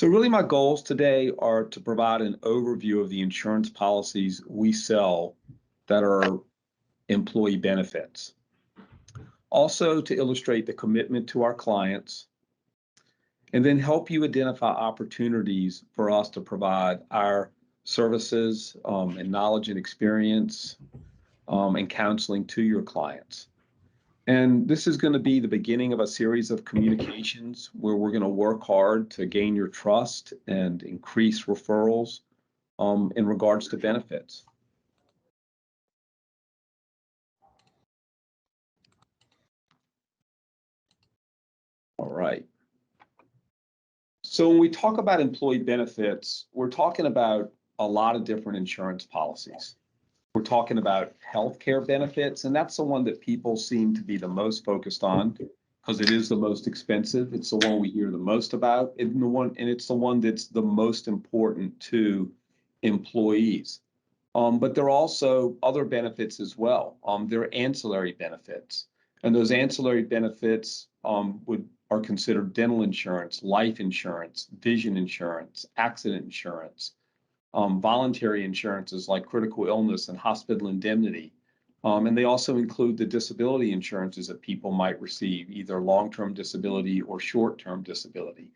So really my goals today are to provide an overview of the insurance policies we sell that are employee benefits. Also to illustrate the commitment to our clients, and then help you identify opportunities for us to provide our services and knowledge and experience and counseling to your clients. And this is going to be the beginning of a series of communications where we're going to work hard to gain your trust and increase referrals in regards to benefits. All right. So when we talk about employee benefits, we're talking about a lot of different insurance policies. We're talking about healthcare benefits, and that's the one that people seem to be the most focused on because it is the most expensive. It's the one we hear the most about, and it's the one that's the most important to employees. But there are also other benefits as well. There are ancillary benefits, and those ancillary benefits are considered dental insurance, life insurance, vision insurance, accident insurance, voluntary insurances like critical illness and hospital indemnity. And they also include the disability insurances that people might receive, either long-term disability or short-term disability.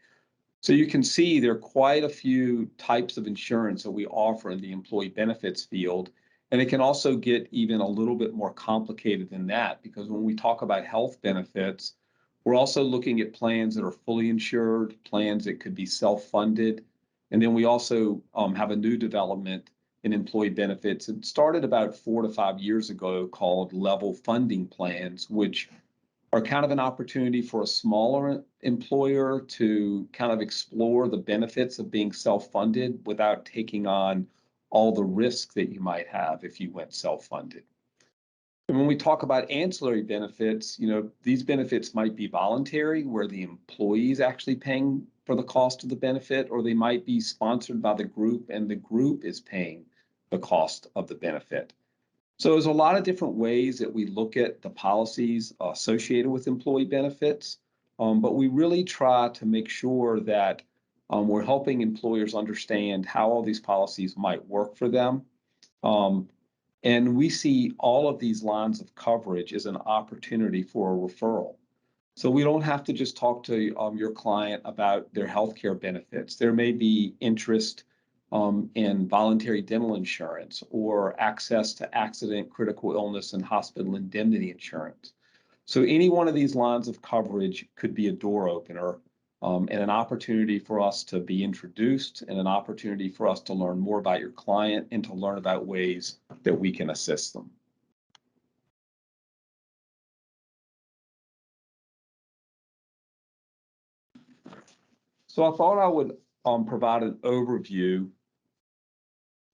So you can see there are quite a few types of insurance that we offer in the employee benefits field. And it can also get even a little bit more complicated than that, because when we talk about health benefits, we're also looking at plans that are fully insured, plans that could be self-funded. And then we also have a new development in employee benefits. It started about 4 to 5 years ago called level funding plans, which are kind of an opportunity for a smaller employer to kind of explore the benefits of being self-funded without taking on all the risk that you might have if you went self-funded. And when we talk about ancillary benefits, these benefits might be voluntary, where the employee is actually paying for the cost of the benefit, or they might be sponsored by the group and the group is paying the cost of the benefit. So there's a lot of different ways that we look at the policies associated with employee benefits, but we really try to make sure that we're helping employers understand how all these policies might work for them. And we see all of these lines of coverage as an opportunity for a referral. So we don't have to just talk to your client about their healthcare benefits. There may be interest in voluntary dental insurance or access to accident, critical illness, and hospital indemnity insurance. So any one of these lines of coverage could be a door opener and an opportunity for us to be introduced and an opportunity for us to learn more about your client and to learn about ways that we can assist them. So I thought I would provide an overview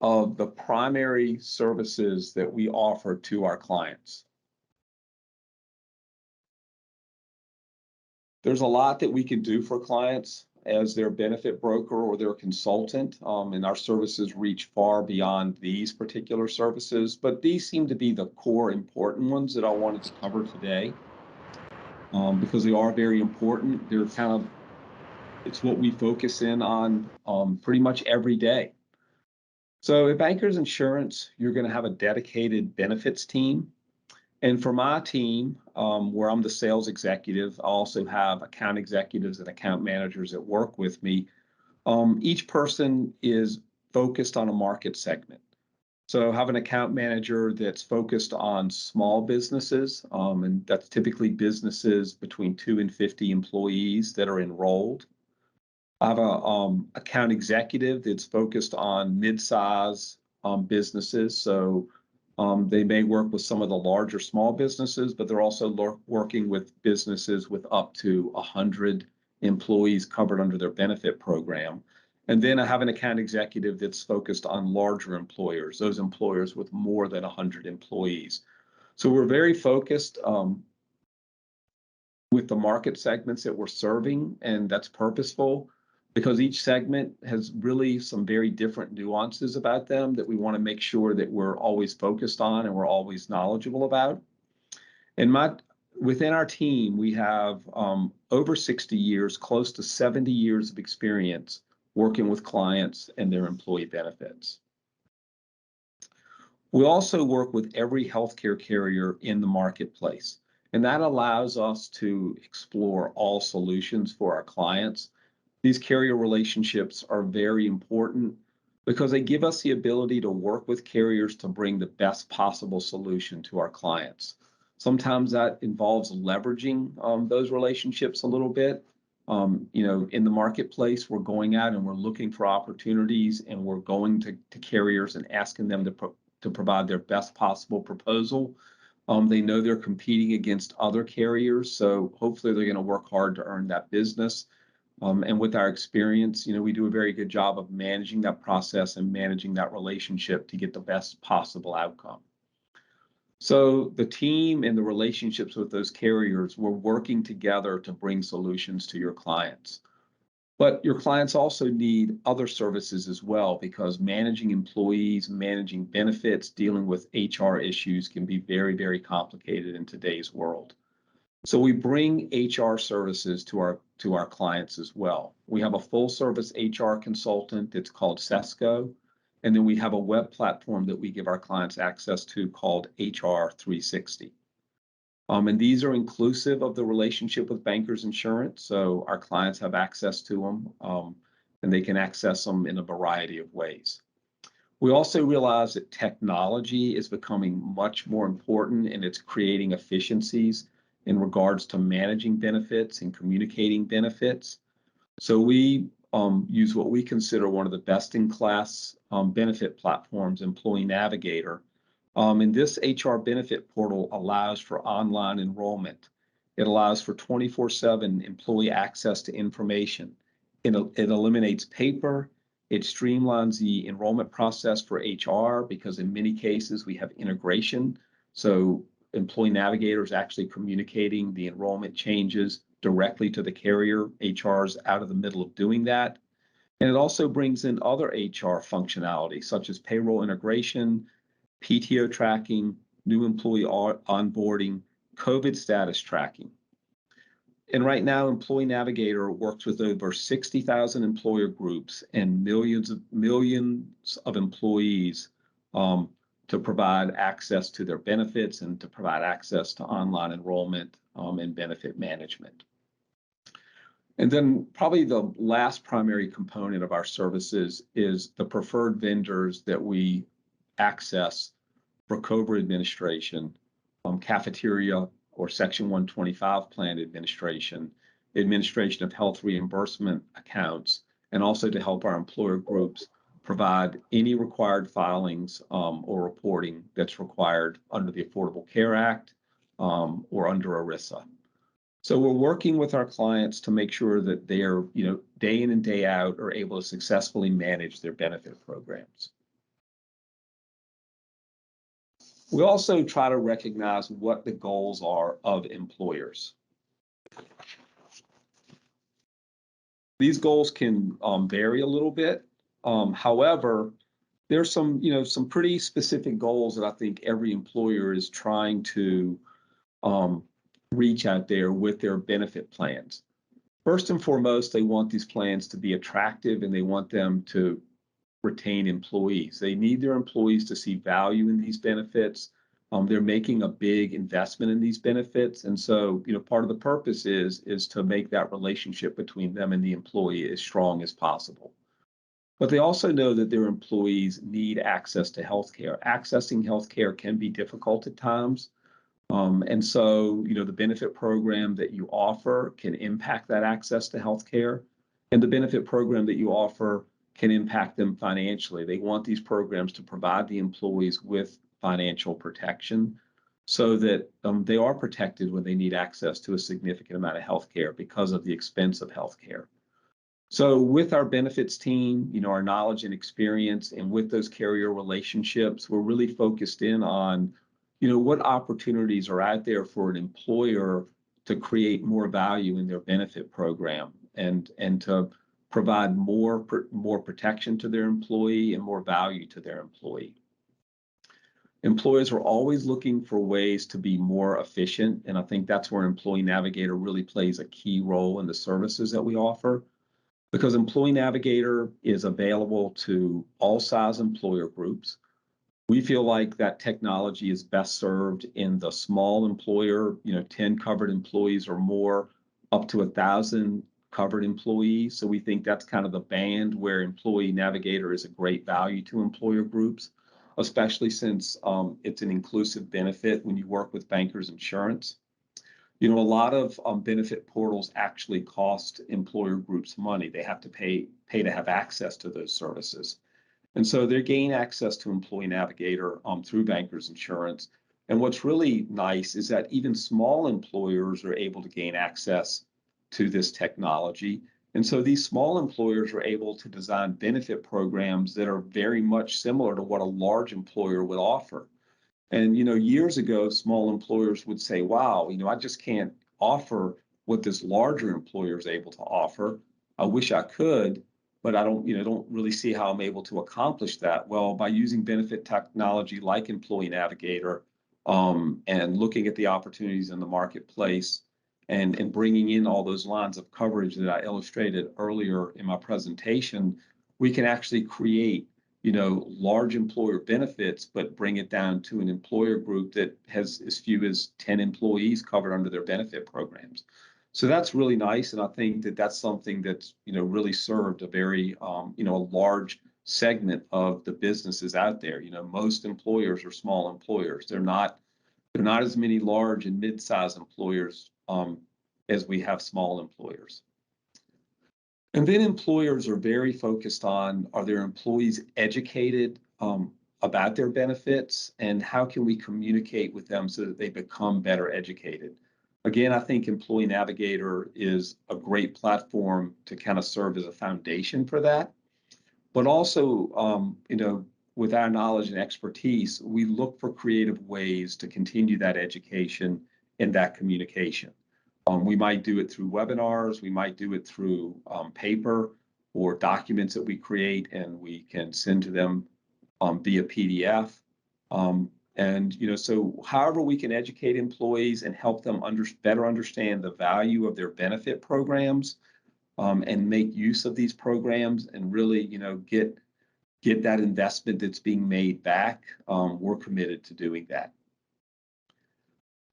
of the primary services that we offer to our clients. There's a lot that we can do for clients as their benefit broker or their consultant, and our services reach far beyond these particular services, but these seem to be the core important ones that I wanted to cover today because they are very important. It's what we focus in on pretty much every day. So at Bankers Insurance, you're going to have a dedicated benefits team. And for my team, where I'm the sales executive, I also have account executives and account managers that work with me. Each person is focused on a market segment. So I have an account manager that's focused on small businesses, and that's typically businesses between 2 and 50 employees that are enrolled. I have a account executive that's focused on mid-size businesses. So they may work with some of the larger small businesses, but they're also working with businesses with up to 100 employees covered under their benefit program. And then I have an account executive that's focused on larger employers, those employers with more than 100 employees. So we're very focused with the market segments that we're serving, and that's purposeful because each segment has really some very different nuances about them that we want to make sure that we're always focused on and we're always knowledgeable about. And within our team, we have over 60 years, close to 70 years of experience working with clients and their employee benefits. We also work with every healthcare carrier in the marketplace, and that allows us to explore all solutions for our clients. These carrier relationships are very important because they give us the ability to work with carriers to bring the best possible solution to our clients. Sometimes that involves leveraging those relationships a little bit. In the marketplace, we're going out and we're looking for opportunities, and we're going to carriers and asking them to provide their best possible proposal. They know they're competing against other carriers, so hopefully they're going to work hard to earn that business. And with our experience, we do a very good job of managing that process and managing that relationship to get the best possible outcome. So the team and the relationships with those carriers, we're working together to bring solutions to your clients. But your clients also need other services as well, because managing employees, managing benefits, dealing with HR issues can be very, very complicated in today's world. So we bring HR services to our clients as well. We have a full service HR consultant that's called Sesco, and then we have a web platform that we give our clients access to called HR 360. And these are inclusive of the relationship with Bankers Insurance, so our clients have access to them, and they can access them in a variety of ways. We also realize that technology is becoming much more important, and it's creating efficiencies in regards to managing benefits and communicating benefits. So we use what we consider one of the best-in-class benefit platforms, Employee Navigator. And this HR benefit portal allows for online enrollment. It allows for 24/7 employee access to information. It eliminates paper. It streamlines the enrollment process for HR, because in many cases we have integration. So Employee Navigator is actually communicating the enrollment changes directly to the carrier. HR's out of the middle of doing that. And it also brings in other HR functionality, such as payroll integration, PTO tracking, new employee onboarding, COVID status tracking. And right now, Employee Navigator works with over 60,000 employer groups and millions of employees to provide access to their benefits and to provide access to online enrollment and benefit management. And then probably the last primary component of our services is the preferred vendors that we access for COBRA administration, cafeteria or Section 125 plan administration, administration of health reimbursement accounts, and also to help our employer groups provide any required filings or reporting that's required under the Affordable Care Act or under ERISA. So we're working with our clients to make sure that they are, day in and day out, are able to successfully manage their benefit programs. We also try to recognize what the goals are of employers. These goals can vary a little bit. However, there's some pretty specific goals that I think every employer is trying to reach out there with their benefit plans. First and foremost, they want these plans to be attractive, and they want them to retain employees. They need their employees to see value in these benefits. They're making a big investment in these benefits. And so, part of the purpose is to make that relationship between them and the employee as strong as possible. But they also know that their employees need access to healthcare. Accessing healthcare can be difficult at times. And so, the benefit program that you offer can impact that access to healthcare. And the benefit program that you offer can impact them financially. They want these programs to provide the employees with financial protection so that they are protected when they need access to a significant amount of healthcare because of the expense of healthcare. So with our benefits team, our knowledge and experience, and with those carrier relationships, we're really focused in on, what opportunities are out there for an employer to create more value in their benefit program and to provide more protection to their employee and more value to their employee. Employers are always looking for ways to be more efficient, and I think that's where Employee Navigator really plays a key role in the services that we offer. Because Employee Navigator is available to all size employer groups. We feel like that technology is best served in the small employer, 10 covered employees or more, up to 1,000 covered employees. So we think that's kind of the band where Employee Navigator is a great value to employer groups, especially since it's an inclusive benefit when you work with Bankers Insurance. A lot of benefit portals actually cost employer groups money. They have to pay to have access to those services. And so they gain access to Employee Navigator through Bankers Insurance. And what's really nice is that even small employers are able to gain access to this technology. And so these small employers are able to design benefit programs that are very much similar to what a large employer would offer. And, years ago, small employers would say, wow, I just can't offer what this larger employer is able to offer. I wish I could, but I don't really see how I'm able to accomplish that. Well, by using benefit technology like Employee Navigator, and looking at the opportunities in the marketplace and bringing in all those lines of coverage that I illustrated earlier in my presentation, we can actually create large employer benefits, but bring it down to an employer group that has as few as 10 employees covered under their benefit programs. So that's really nice. And I think that that's something that's, really served a very, a large segment of the businesses out there. Most employers are small employers. They're not as many large and mid-sized employers as we have small employers. And then employers are very focused on, are their employees educated about their benefits, and how can we communicate with them so that they become better educated? Again, I think Employee Navigator is a great platform to kind of serve as a foundation for that. But also, with our knowledge and expertise, we look for creative ways to continue that education and that communication. We might do it through webinars, we might do it through paper or documents that we create and we can send to them via PDF. So however we can educate employees and help them better understand the value of their benefit programs, and make use of these programs and really, get that investment that's being made back, we're committed to doing that.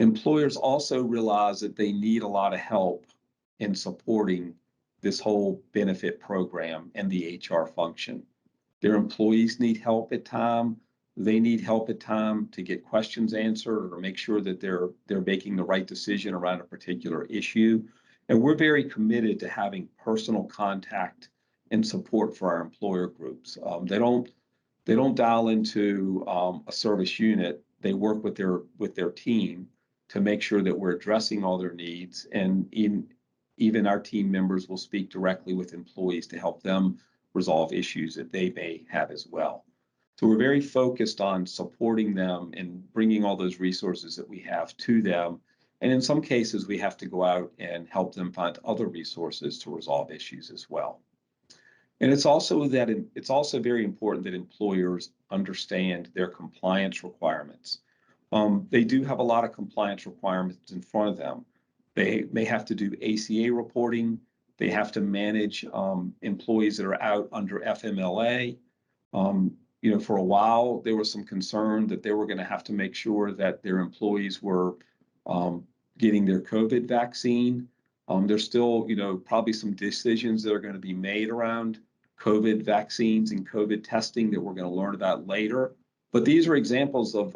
Employers also realize that they need a lot of help in supporting this whole benefit program and the HR function. Their employees need help at time. They need help at time to get questions answered or make sure that they're making the right decision around a particular issue. And we're very committed to having personal contact and support for our employer groups. They don't dial into a service unit. They work with their team to make sure that we're addressing all their needs. And even our team members will speak directly with employees to help them resolve issues that they may have as well. So we're very focused on supporting them and bringing all those resources that we have to them. And in some cases, we have to go out and help them find other resources to resolve issues as well. And it's also very important that employers understand their compliance requirements. They do have a lot of compliance requirements in front of them. They may have to do ACA reporting. They have to manage employees that are out under FMLA. For a while, there was some concern that they were going to have to make sure that their employees were getting their COVID vaccine. There's still, probably some decisions that are going to be made around COVID vaccines and COVID testing that we're going to learn about later. But these are examples of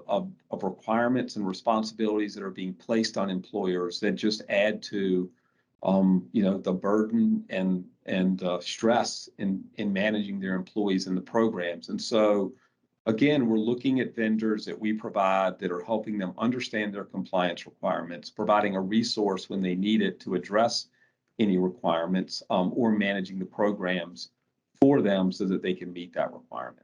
requirements and responsibilities that are being placed on employers that just add to, the burden and stress in managing their employees and the programs. And so, again, we're looking at vendors that we provide that are helping them understand their compliance requirements, providing a resource when they need it to address any requirements, or managing the programs for them so that they can meet that requirement.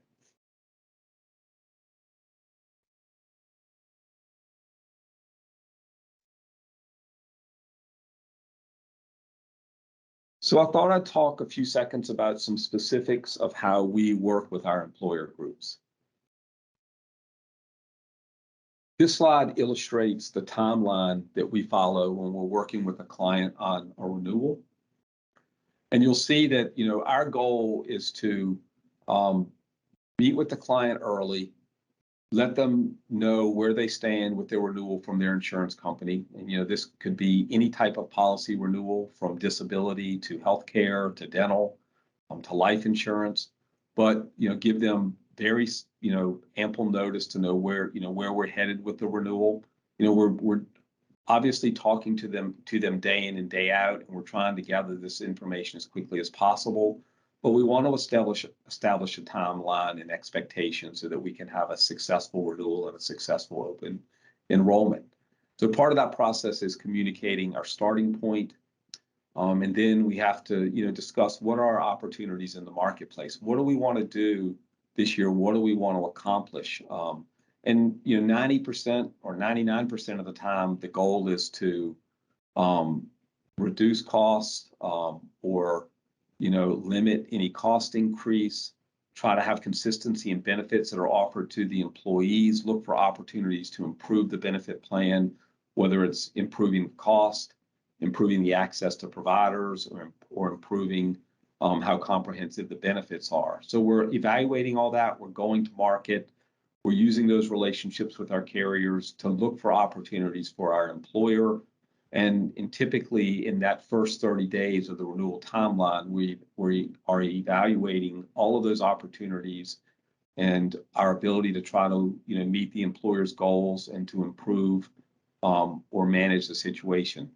So I thought I'd talk a few seconds about some specifics of how we work with our employer groups. This slide illustrates the timeline that we follow when we're working with a client on a renewal. And you'll see that, our goal is to meet with the client early, let them know where they stand with their renewal from their insurance company. And, this could be any type of policy renewal, from disability to healthcare to dental, to life insurance. But, give them very, ample notice to know where we're headed with the renewal. We're obviously talking to them day in and day out, and we're trying to gather this information as quickly as possible. But we want to establish a timeline and expectation so that we can have a successful renewal and a successful open enrollment. So part of that process is communicating our starting point. And then we have to, discuss what are our opportunities in the marketplace. What do we want to do this year? What do we want to accomplish? And 90% or 99% of the time, the goal is to reduce costs, or limit any cost increase, try to have consistency in benefits that are offered to the employees, look for opportunities to improve the benefit plan, whether it's improving cost, improving the access to providers, or improving how comprehensive the benefits are. So we're evaluating all that. We're going to market. We're using those relationships with our carriers to look for opportunities for our employer. And typically in that first 30 days of the renewal timeline, we are evaluating all of those opportunities and our ability to try to meet the employer's goals and to improve or manage the situation.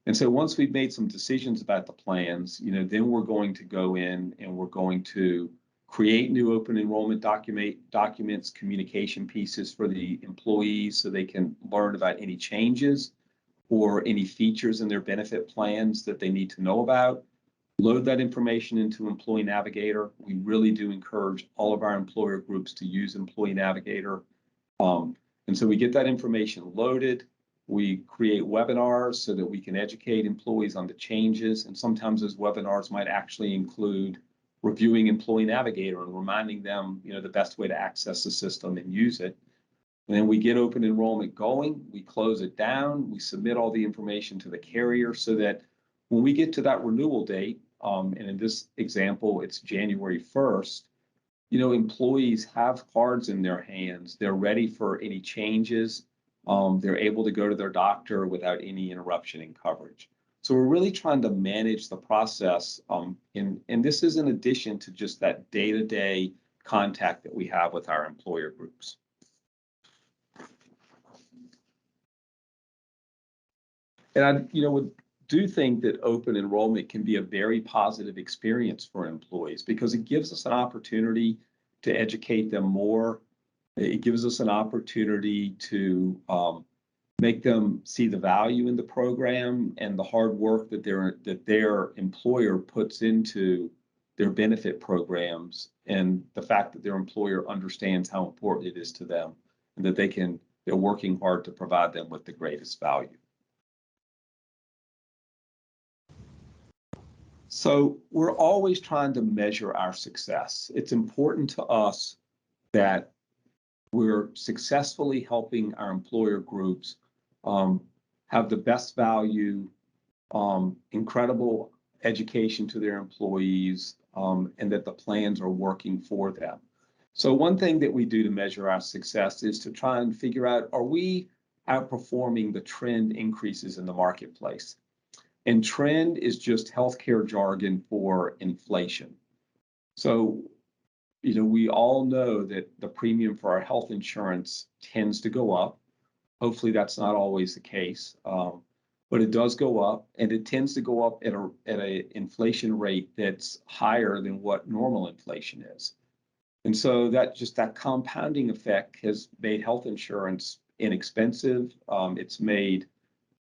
And so once we've made some decisions about the plans, then we're going to go in and we're going to create new open enrollment documents, communication pieces for the employees so they can learn about any changes or any features in their benefit plans that they need to know about. Load that information into Employee Navigator. We really do encourage all of our employer groups to use Employee Navigator. And so we get that information loaded. We create webinars so that we can educate employees on the changes. And sometimes those webinars might actually include reviewing Employee Navigator and reminding them, the best way to access the system and use it. And then we get open enrollment going, we close it down, we submit all the information to the carrier so that when we get to that renewal date, and in this example, it's January 1st, employees have cards in their hands. They're ready for any changes. They're able to go to their doctor without any interruption in coverage. So we're really trying to manage the process. And this is in addition to just that day-to-day contact that we have with our employer groups. And I, would do think that open enrollment can be a very positive experience for employees because it gives us an opportunity to educate them more. It gives us an opportunity to make them see the value in the program and the hard work that their employer puts into their benefit programs, and the fact that their employer understands how important it is to them and that they're working hard to provide them with the greatest value. So we're always trying to measure our success. It's important to us that we're successfully helping our employer groups have the best value, incredible education to their employees, and that the plans are working for them. So one thing that we do to measure our success is to try and figure out, are we outperforming the trend increases in the marketplace? And trend is just healthcare jargon for inflation. So, we all know that the premium for our health insurance tends to go up. Hopefully that's not always the case, but it does go up, and it tends to go up at an inflation rate that's higher than what normal inflation is. And so that compounding effect has made health insurance inexpensive. It's made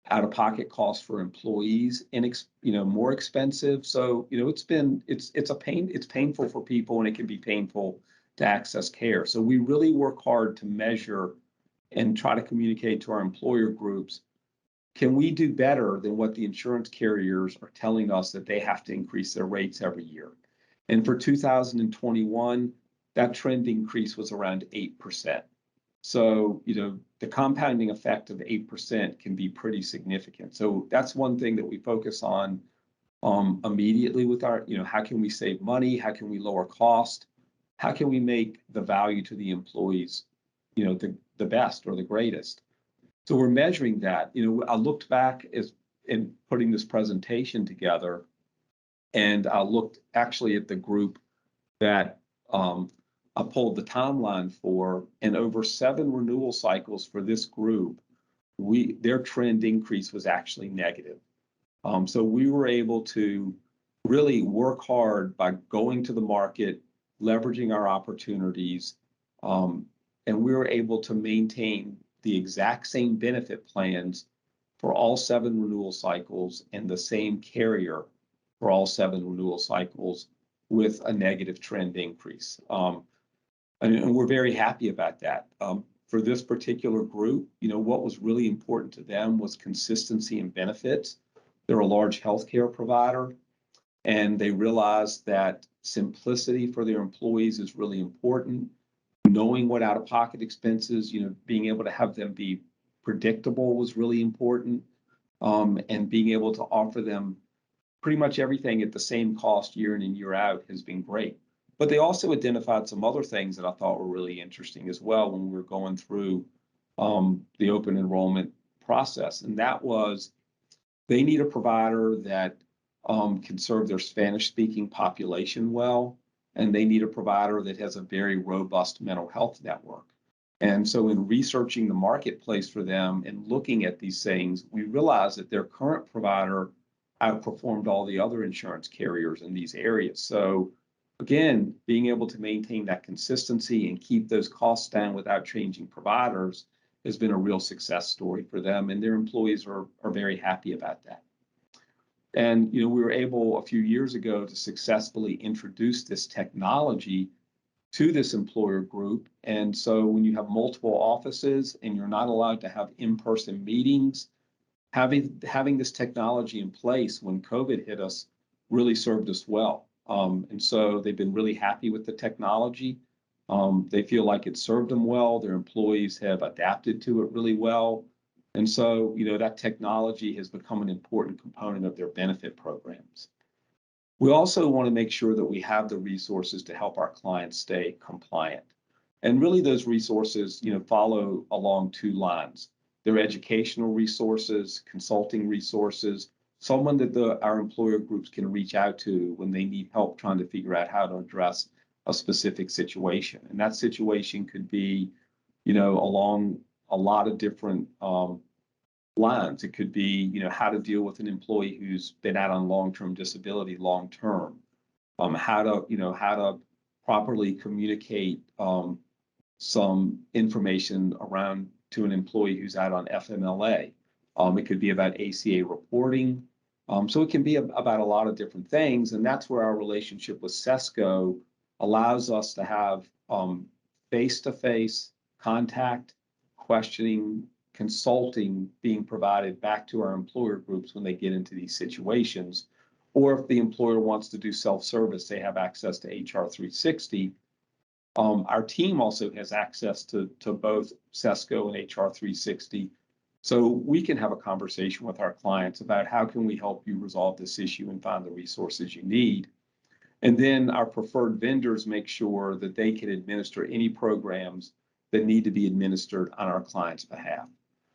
out-of-pocket costs for employees more expensive. So it's painful for people, and it can be painful to access care. So we really work hard to measure and try to communicate to our employer groups, can we do better than what the insurance carriers are telling us that they have to increase their rates every year? And for 2021, that trend increase was around 8%. So, the compounding effect of 8% can be pretty significant. So that's one thing that we focus on immediately with our, how can we save money? How can we lower cost? How can we make the value to the employees, the best or the greatest? So we're measuring that. I looked back as in putting this presentation together, and I looked actually at the group that I pulled the timeline for, and over 7 renewal cycles for this group, their trend increase was actually negative. So we were able to really work hard by going to the market, leveraging our opportunities, and we were able to maintain the exact same benefit plans for all 7 renewal cycles and the same carrier for all 7 renewal cycles with a negative trend increase. And we're very happy about that. For this particular group, what was really important to them was consistency in benefits. They're a large healthcare provider, and they realized that simplicity for their employees is really important. Knowing what out-of-pocket expenses, being able to have them be predictable was really important, and being able to offer them pretty much everything at the same cost year in and year out has been great. But they also identified some other things that I thought were really interesting as well when we were going through the open enrollment process, and that was they need a provider that can serve their Spanish-speaking population well, and they need a provider that has a very robust mental health network. And so in researching the marketplace for them and looking at these things, we realized that their current provider outperformed all the other insurance carriers in these areas. So again, being able to maintain that consistency and keep those costs down without changing providers has been a real success story for them, and their employees are very happy about that. And we were able a few years ago to successfully introduce this technology to this employer group. And so when you have multiple offices and you're not allowed to have in-person meetings, having this technology in place when COVID hit us really served us well. And so they've been really happy with the technology. They feel like it served them well. Their employees have adapted to it really well. And so, that technology has become an important component of their benefit programs. We also want to make sure that we have the resources to help our clients stay compliant. And really those resources, follow along 2 lines. They're educational resources, consulting resources, someone that our employer groups can reach out to when they need help trying to figure out how to address a specific situation. And that situation could be, along a lot of different lines. It could be, how to deal with an employee who's been out on long-term disability long term, how to properly communicate some information around to an employee who's out on FMLA. It could be about ACA reporting. So it can be about a lot of different things, and that's where our relationship with SESCO allows us to have face-to-face contact, questioning, consulting being provided back to our employer groups when they get into these situations. Or if the employer wants to do self-service, they have access to HR 360. Our team also has access to both SESCO and HR 360. So we can have a conversation with our clients about how can we help you resolve this issue and find the resources you need. And then our preferred vendors make sure that they can administer any programs that need to be administered on our client's behalf.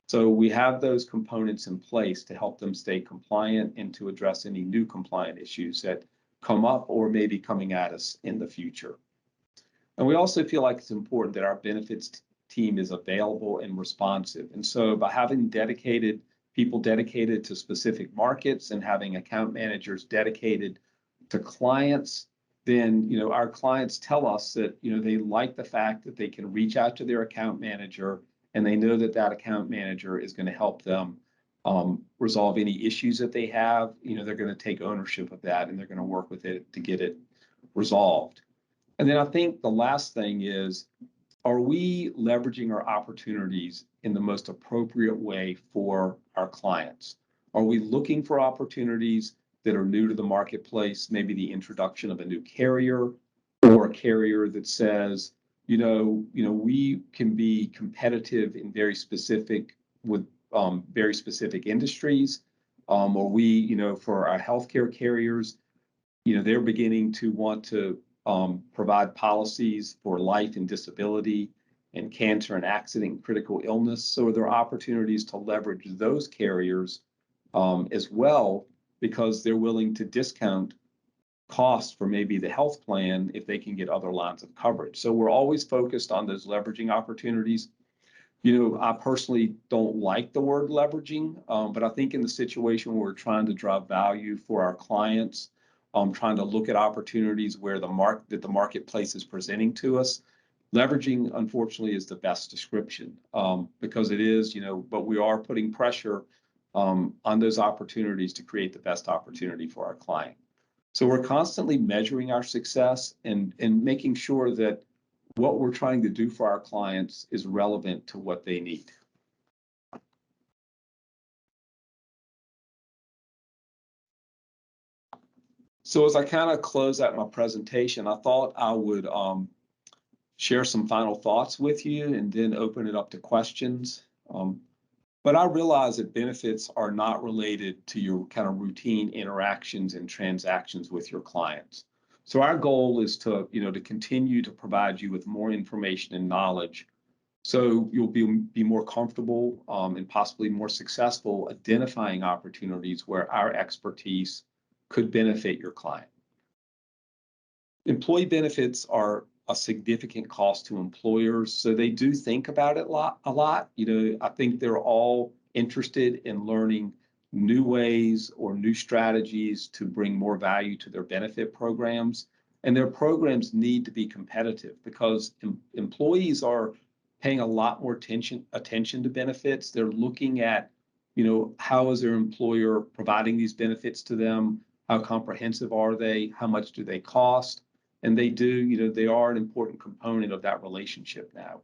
So we have those components in place to help them stay compliant and to address any new compliant issues that come up or may be coming at us in the future. And we also feel like it's important that our benefits team is available and responsive. And so by having people dedicated to specific markets and having account managers dedicated to clients, then our clients tell us that they like the fact that they can reach out to their account manager and they know that that account manager is going to help them resolve any issues that they have. They're going to take ownership of that and they're going to work with it to get it resolved. And then I think the last thing is, are we leveraging our opportunities in the most appropriate way for our clients? Are we looking for opportunities that are new to the marketplace, maybe the introduction of a new carrier or a carrier that says, we can be competitive in very specific industries, or we, for our healthcare carriers, they're beginning to want to provide policies for life and disability and cancer and accident and critical illness. So there are opportunities to leverage those carriers as well, because they're willing to discount costs for maybe the health plan if they can get other lines of coverage. So we're always focused on those leveraging opportunities. I personally don't like the word leveraging, but I think in the situation where we're trying to drive value for our clients, trying to look at opportunities where the marketplace is presenting to us, leveraging, unfortunately, is the best description, because it is, but we are putting pressure on those opportunities to create the best opportunity for our client. So we're constantly measuring our success and making sure that what we're trying to do for our clients is relevant to what they need. So as I kind of close out my presentation, I thought I would share some final thoughts with you and then open it up to questions. But I realize that benefits are not related to your kind of routine interactions and transactions with your clients. So our goal is to continue to provide you with more information and knowledge, so you'll be more comfortable and possibly more successful identifying opportunities where our expertise could benefit your client. Employee benefits are a significant cost to employers, so they do think about it a lot. I think they're all interested in learning new ways or new strategies to bring more value to their benefit programs. And their programs need to be competitive, because employees are paying a lot more attention to benefits. They're looking at, how is their employer providing these benefits to them? How comprehensive are they? How much do they cost? And they are an important component of that relationship now.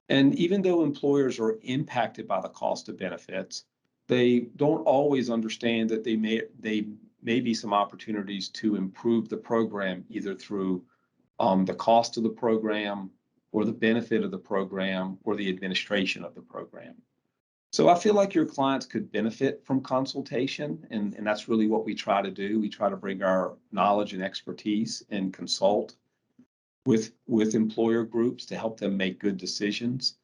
And even though employers are impacted by the cost of benefits, they don't always understand that they may be some opportunities to improve the program, either through the cost of the program or the benefit of the program or the administration of the program. So I feel like your clients could benefit from consultation, and that's really what we try to do. We try to bring our knowledge and expertise and consult with employer groups to help them make good decisions.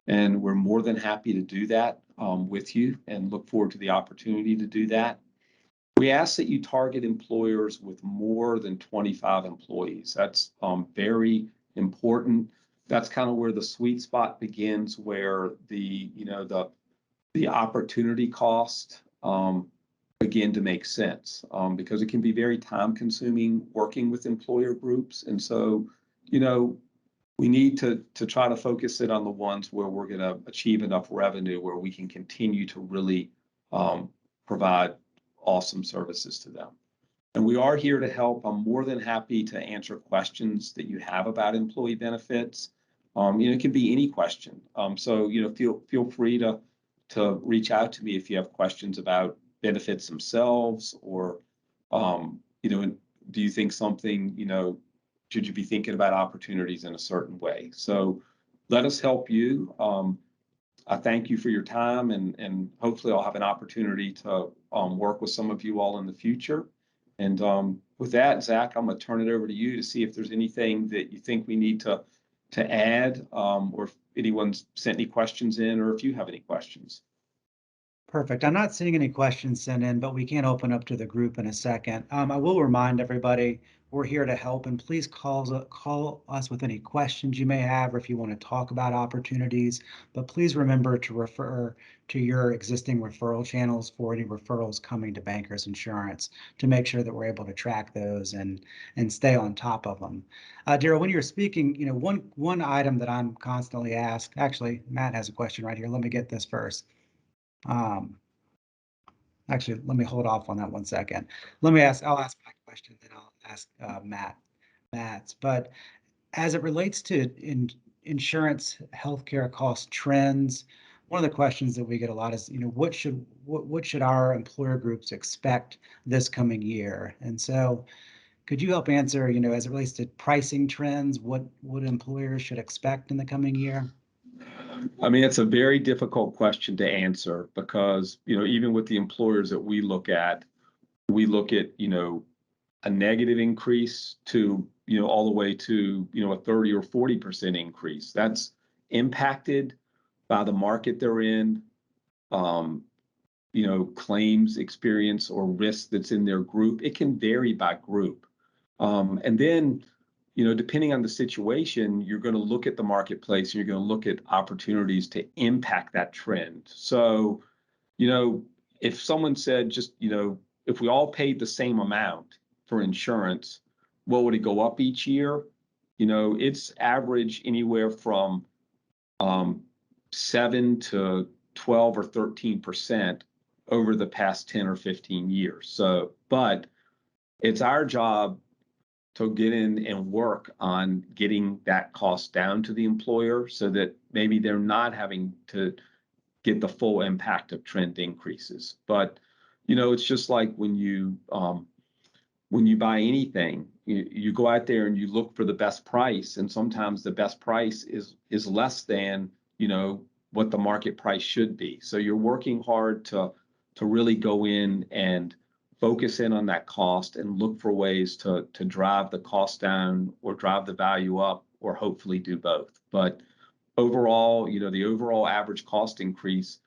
And we're more than happy to do that with you, and look forward to the opportunity to do that. We ask that you target employers with more than 25 employees. That's very important. That's kind of where the sweet spot begins, where the opportunity cost begin to make sense, because it can be very time consuming working with employer groups. And so, we need to try to focus it on the ones where we're going to achieve enough revenue where we can continue to really provide awesome services to them. And we are here to help. I'm more than happy to answer questions that you have about employee benefits. It can be any question. So, feel free to reach out to me if you have questions about benefits themselves, or, do you think something, should you be thinking about opportunities in a certain way? So let us help you. I thank you for your time, and hopefully I'll have an opportunity to work with some of you all in the future. And with that, Zach, I'm going to turn it over to you to see if there's anything that you think we need to add, or if anyone's sent any questions in, or if you have any questions. Perfect. I'm not seeing any questions sent in, but we can open up to the group in a second. I will remind everybody, we're here to help, and please call us with any questions you may have, or if you want to talk about opportunities. But please remember to refer to your existing referral channels for any referrals coming to Bankers Insurance, to make sure that we're able to track those and stay on top of them. Daryl, when you're speaking, one item that I'm constantly asked. Actually, Matt has a question right here. Let me get this first. Actually, let me hold off on that 1 second. I'll ask my question, then I'll ask Matt's. But as it relates to insurance healthcare cost trends, one of the questions that we get a lot is, what should our employer groups expect this coming year? And so could you help answer, as it relates to pricing trends, what employers should expect in the coming year? I mean, it's a very difficult question to answer because, even with the employers that we look at, a negative increase to, all the way to, a 30 or 40% increase. That's impacted by the market they're in, um, claims experience or risk that's in their group. It can vary by group. And then, depending on the situation, you're going to look at the marketplace and you're going to look at opportunities to impact that trend. So, if someone said just, if we all paid the same amount for insurance, what would it go up each year? It's average anywhere from 7 to 12 or 13% over the past 10 or 15 years. So, but it's our job to get in and work on getting that cost down to the employer so that maybe they're not having to get the full impact of trend increases. But, it's just like when you buy anything, you go out there and you look for the best price, and sometimes the best price is less than, what the market price should be. So you're working hard to really go in and focus in on that cost and look for ways to drive the cost down or drive the value up, or hopefully do both. But overall, the overall average cost increase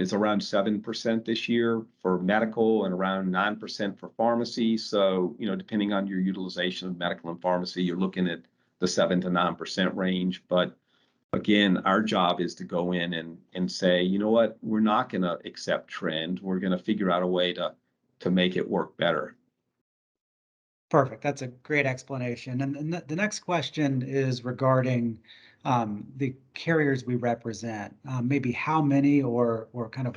is around 7% this year for medical and around 9% for pharmacy. So, depending on your utilization of medical and pharmacy, you're looking at the 7 to 9% range. But again, our job is to go in and say, you know what, we're not going to accept trend. We're going to figure out a way to make it work better. Perfect. That's a great explanation. And the next question is regarding the carriers we represent. Maybe how many or kind of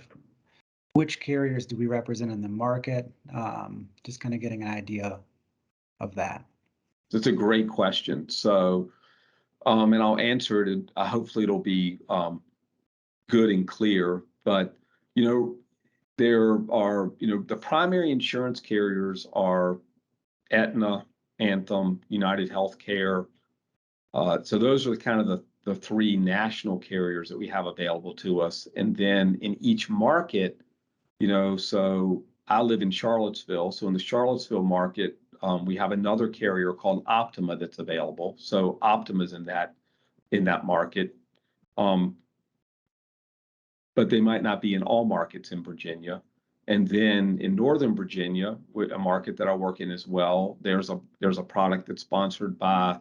which carriers do we represent in the market? Just kind of getting an idea of that. That's a great question. So, and I'll answer it, and hopefully it'll be good and clear. But, there are, the primary insurance carriers are Aetna, Anthem, United Healthcare. So those are kind of the three national carriers that we have available to us. And then in each market, so I live in Charlottesville. So in the Charlottesville market, we have another carrier called Optima that's available. So Optima's in that market. But they might not be in all markets in Virginia. And then in Northern Virginia, a market that I work in as well, there's a product that's sponsored by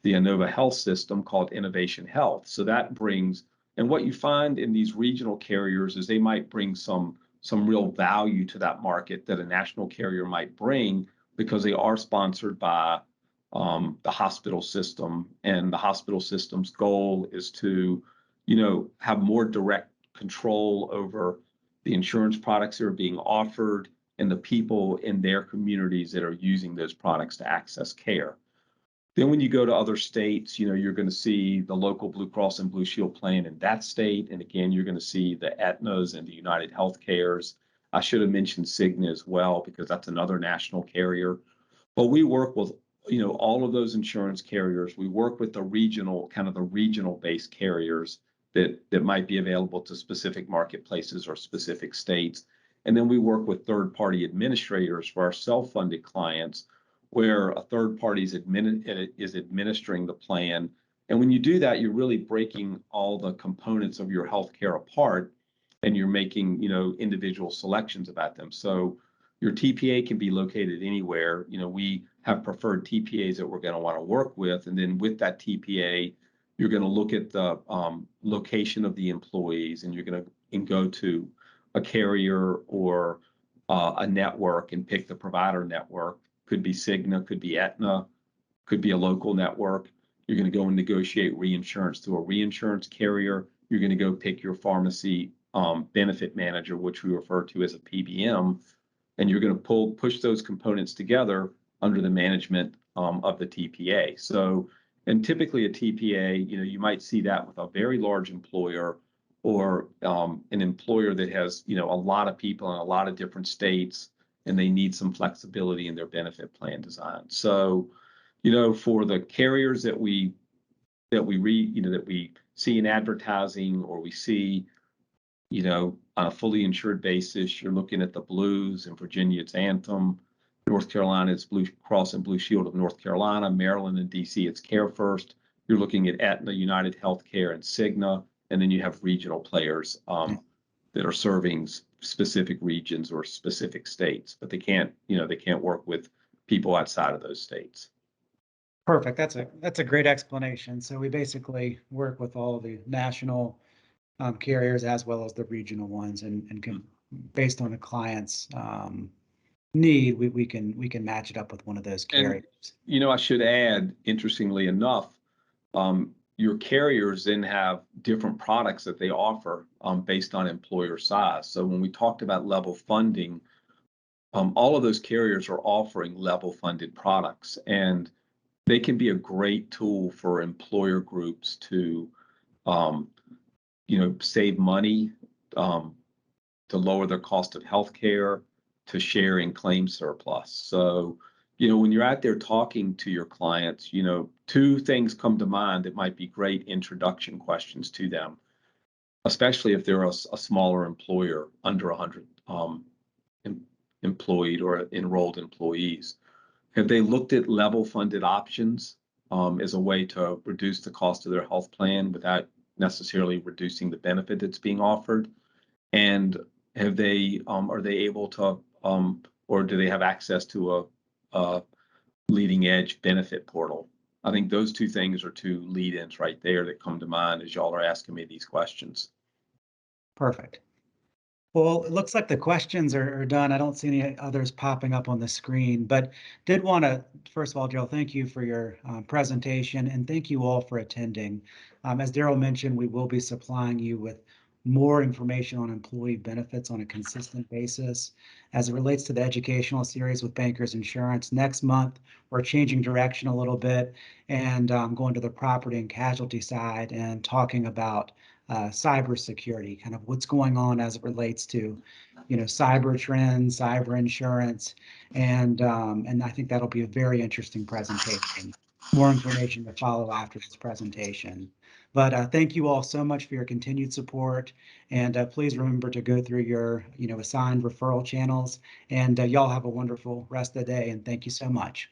the Inova Health System called Innovation Health. So that brings, and what you find in these regional carriers is they might bring some real value to that market that a national carrier might bring because they are sponsored by the hospital system, and the hospital system's goal is to, have more direct control over the insurance products that are being offered and the people in their communities that are using those products to access care. Then when you go to other states, you're going to see the local Blue Cross and Blue Shield plan in that state. And again, you're going to see the Aetnas and the United Healthcares. I should have mentioned Cigna as well, because that's another national carrier. But we work with, all of those insurance carriers. We work with the regional based carriers that might be available to specific marketplaces or specific states. And then we work with third-party administrators for our self-funded clients, where a third party is administering the plan. And when you do that, you're really breaking all the components of your healthcare apart, and you're making, individual selections about them. So your TPA can be located anywhere. We have preferred TPAs that we're going to want to work with. And then with that TPA, you're going to look at the location of the employees, and you're going to go to a carrier or a network and pick the provider network. Could be Cigna, could be Aetna, could be a local network. You're going to go and negotiate reinsurance through a reinsurance carrier. You're going to go pick your pharmacy benefit manager, which we refer to as a PBM, and you're going to push those components together under the management of the TPA. So, and typically a TPA, you might see that with a very large employer, or an employer that has, a lot of people in a lot of different states, and they need some flexibility in their benefit plan design. So, for the carriers that we that we read, that we see in advertising, or we see, on a fully insured basis. You're looking at the Blues. In Virginia, it's Anthem. North Carolina, it's Blue Cross and Blue Shield of North Carolina. Maryland and DC, it's Care First. You're looking at Aetna, United Healthcare, and Cigna. And then you have regional players that are serving specific regions or specific states, but they can't work with people outside of those states. Perfect. That's a great explanation. So we basically work with all the national carriers as well as the regional ones, and can, based on the client's need, we can match it up with one of those And, carriers. I should add, interestingly enough, your carriers then have different products that they offer based on employer size. So when we talked about level funding, all of those carriers are offering level funded products, and they can be a great tool for employer groups to, um, save money, um, to lower their cost of healthcare, to share in claim surplus. So, when you're out there talking to your clients, two things come to mind that might be great introduction questions to them, especially if they're a smaller employer under 100 employed or enrolled employees. Have they looked at level funded options as a way to reduce the cost of their health plan without necessarily reducing the benefit that's being offered? And are they able to, or do they have access to a leading edge benefit portal? I think those two things are two lead-ins right there that come to mind as y'all are asking me these questions. Perfect. Well, it looks like the questions are done. I don't see any others popping up on the screen, but did want to, first of all, Joe, thank you for your presentation, and thank you all for attending. As Daryl mentioned, we will be supplying you with more information on employee benefits on a consistent basis. As it relates to the educational series with Bankers Insurance, next month, we're changing direction a little bit and going to the property and casualty side and talking about cybersecurity, kind of what's going on as it relates to, cyber trends, cyber insurance, and I think that'll be a very interesting presentation. More information to follow after this presentation. But thank you all so much for your continued support, and please remember to go through your, assigned referral channels. And y'all have a wonderful rest of the day, and thank you so much.